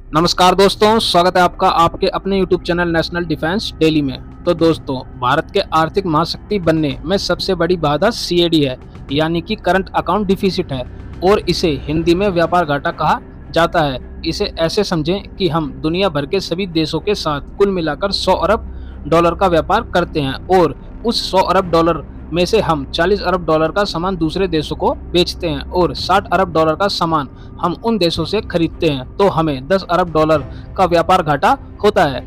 नमस्कार दोस्तों, स्वागत है आपका आपके अपने YouTube channel national defence daily में। तो दोस्तों, भारत के आर्थिक महाशक्ति बनने में सबसे बड़ी बाधा CAD है, यानी कि करंट अकाउंट डिफिसिट है और इसे हिंदी में व्यापार घाटा कहा जाता है। इसे ऐसे समझें कि हम दुनिया भर के सभी देशों के साथ कुल मिलाकर 100 अरब डॉलर का व्यापार करते हैं और उस 100 अरब डॉलर में से हम 40 अरब डॉलर का सामान दूसरे देशों को बेचते हैं और 60 अरब डॉलर का सामान हम उन देशों से खरीदते हैं, तो हमें 10 अरब डॉलर का व्यापार घाटा होता है।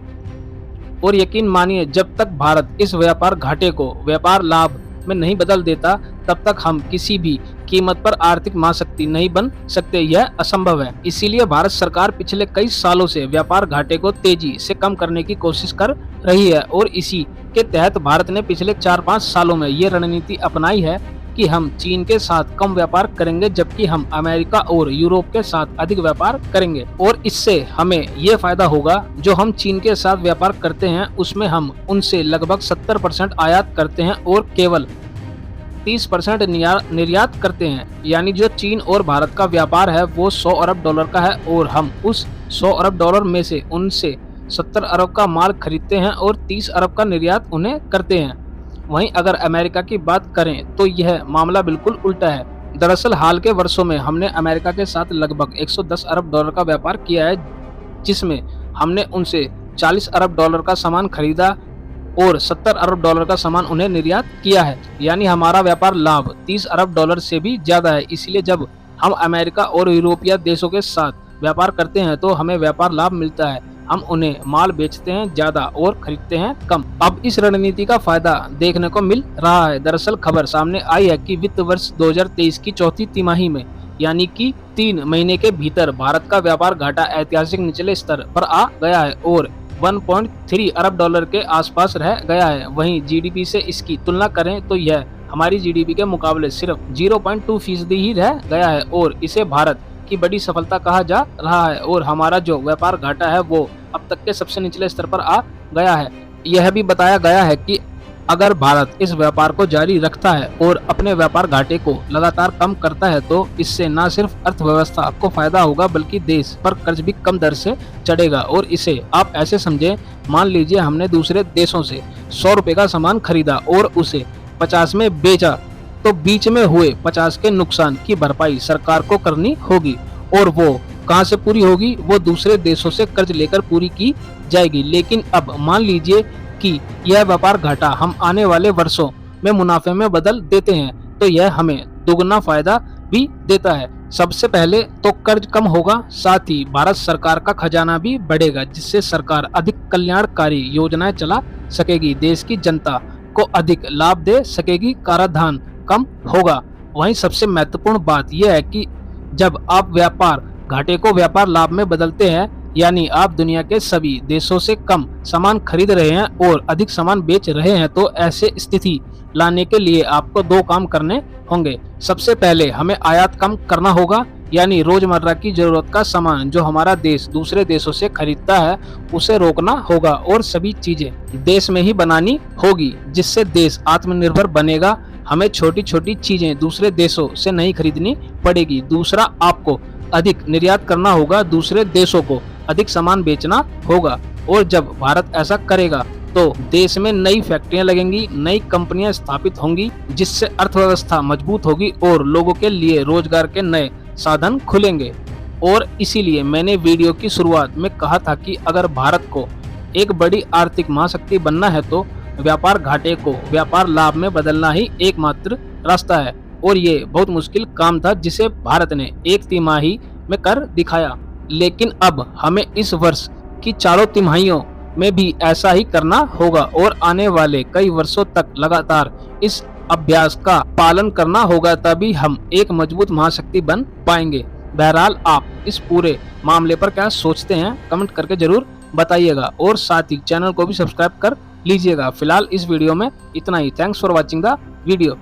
और यकीन मानिए, जब तक भारत इस व्यापार घाटे को व्यापार लाभ में नहीं बदल देता, तब तक हम किसी भी कीमत पर आर्थिक महाशक्ति नहीं बन सकते। यह असंभव है। इसीलिए भारत सरकार पिछले कई सालों से व्यापार घाटे को तेजी से कम करने की कोशिश कर रही है और इसी के तहत भारत ने पिछले 4-5 सालों में ये रणनीति अपनाई है कि हम चीन के साथ कम व्यापार करेंगे, जबकि हम अमेरिका और यूरोप के साथ अधिक व्यापार करेंगे। और इससे हमें ये फायदा होगा, जो हम चीन के साथ व्यापार करते हैं उसमें हम उनसे लगभग 70% आयात करते हैं और केवल 30% निर्यात करते हैं। यानी जो चीन और भारत का व्यापार है वो 100 अरब डॉलर का है और हम उस 100 अरब डॉलर में से उनसे 70 अरब का माल खरीदते हैं और 30 अरब का निर्यात उन्हें करते हैं। वहीं अगर अमेरिका की बात करें तो यह मामला बिल्कुल उल्टा है। दरअसल हाल के वर्षों में हमने अमेरिका के साथ लगभग 110 अरब डॉलर का व्यापार किया है, जिसमें हमने उनसे 40 अरब डॉलर का सामान खरीदा और 70 अरब डॉलर का सामान उन्हें निर्यात किया है। यानी हमारा व्यापार लाभ 30 अरब डॉलर से भी ज़्यादा है। इसलिए जब हम अमेरिका और यूरोपीय देशों के साथ व्यापार करते हैं तो हमें व्यापार लाभ मिलता है। हम उन्हें माल बेचते हैं ज़्यादा और खरीदते हैं कम। अब इस रणनीति का फायदा देखने को मिल रहा है। दरअसल खबर सामने आई है कि वित्त वर्ष 2023 की चौथी तिमाही में, यानी कि 3 महीने के भीतर भारत का व्यापार घाटा ऐतिहासिक निचले स्तर पर आ गया है और 1.3 अरब डॉलर के आसपास रह गया है। वहीं GDP से इसकी तुलना करें तो यह हमारी GDP के मुकाबले सिर्फ 0.2% ही रह गया है और इसे भारत की बड़ी सफलता कहा जा रहा है। और हमारा जो व्यापार घाटा है वो अब तक के सबसे निचले स्तर पर आ गया है। यह भी बताया गया है कि अगर भारत इस व्यापार को जारी रखता है और अपने व्यापार घाटे को लगातार कम करता है तो इससे न सिर्फ अर्थव्यवस्था को फायदा होगा बल्कि देश पर कर्ज भी कम दर से चढ़ेगा। और इसे आप ऐसे समझें, मान लीजिए हमने दूसरे देशों से 100 रुपए का सामान खरीदा और उसे 50 में बेचा, तो बीच में हुए 50 के नुकसान की भरपाई सरकार को करनी होगी। और वो कहां से पूरी होगी? वो दूसरे देशों से कर्ज लेकर पूरी की जाएगी। लेकिन अब मान लीजिए कि यह व्यापार घाटा हम आने वाले वर्षों में मुनाफे में बदल देते हैं, तो यह हमें दुगना फायदा भी देता है। सबसे पहले तो कर्ज कम होगा, साथ ही भारत सरकार का खजाना भी बढ़ेगा, जिससे सरकार अधिक कल्याणकारी योजनाएं चला सकेगी, देश की जनता को अधिक लाभ दे सकेगी, कराधान कम होगा। वहीं सबसे महत्वपूर्ण बात यह है कि जब आप व्यापार घाटे को व्यापार लाभ में बदलते हैं, यानी आप दुनिया के सभी देशों से कम सामान खरीद रहे हैं और अधिक सामान बेच रहे हैं, तो ऐसे स्थिति लाने के लिए आपको 2 काम करने होंगे। सबसे पहले हमें आयात कम करना होगा, यानी रोजमर्रा की जरूरत का सामान जो हमारा देश दूसरे देशों से खरीदता है उसे रोकना होगा और सभी चीजें देश में ही बनानी होगी, जिससे देश आत्मनिर्भर बनेगा। हमें छोटी छोटी चीजें दूसरे देशों से नहीं खरीदनी पड़ेगी। दूसरा, आपको अधिक निर्यात करना होगा, दूसरे देशों को अधिक सामान बेचना होगा। और जब भारत ऐसा करेगा तो देश में नई फैक्ट्रियां लगेंगी, नई कंपनियां स्थापित होंगी, जिससे अर्थव्यवस्था मजबूत होगी और लोगों के लिए रोजगार के नए साधन खुलेंगे। और इसीलिए मैंने वीडियो की शुरुआत में कहा था कि अगर भारत को एक बड़ी आर्थिक महाशक्ति बनना है तो व्यापार घाटे को व्यापार लाभ में बदलना ही एकमात्र रास्ता है। और ये बहुत मुश्किल काम था, जिसे भारत ने 1 तिमाही में कर दिखाया। लेकिन अब हमें इस वर्ष की 4 तिमाहियों में भी ऐसा ही करना होगा और आने वाले कई वर्षों तक लगातार इस अभ्यास का पालन करना होगा, तभी हम एक मजबूत महाशक्ति बन पाएंगे। बहरहाल, आप इस पूरे मामले पर क्या सोचते हैं कमेंट करके जरूर बताइएगा और साथ ही चैनल को भी सब्सक्राइब कर लीजिएगा। फिलहाल इस वीडियो में इतना ही। Thanks for watching the video.